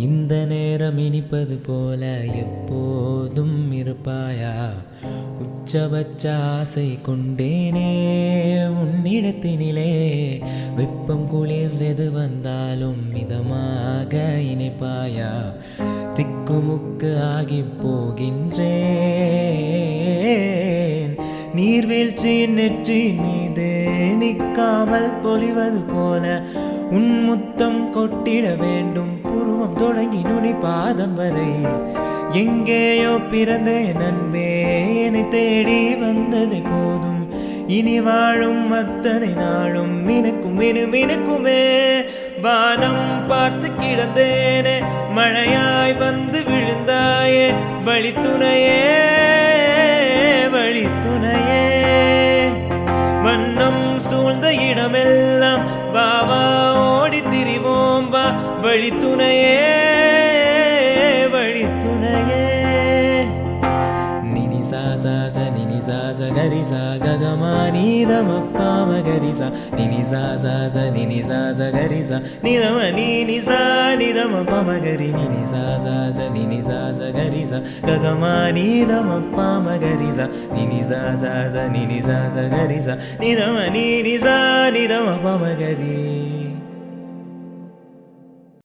இந்த நேரம் இனிப்பது போல எப்போதும் இருப்பாயா? உச்சபட்ச ஆசை கொண்டேனே உன்னிடத்தினிலே. வெப்பம் குளிர் எது வந்தாலும் மிதமாக இணைப்பாயா? திக்குமுக்கு ஆகி போகின்றேன். நீர்வீழ்ச்சியின் நெற்றி மீது நிற்காமல் பொழிவது போல உன் முத்தம் கொட்டிட வேண்டும். புருவம் தொடங்கி நுனி பாதம் வரை எங்கேயோ பிறந்தேன் அன்பே. என்னை தேடி வந்ததை போதும், இனி வாழும் அத்தனை நாளும் மினுக்கும் மினுமினுக்குமே. வானம் பார்த்து கிடந்தேனே, மழையாய் வந்து விழுந்தாயே. வழித்துணையே வழித்துணையே, வண்ணம் சூழ்ந்த இடமெல்லாம் வா வா ஓடி திரிவோம் வா. வழித்துணையே வழித்துணையே. நினி சா சா ச நினி சா ச கரி சா ககமா நீதம பாம கரி சா. நினி சா சா ச நினி சா ச கரி சா நிதம நீனி சா நிதம பம கரி. நினி சா சா ச நினி சா ச கரி சா ககமா நீதம பாம கரி சா. நினி சா சா ச நினி சா ச கரி சா நிதம நீனி சா நிதம பம கரி.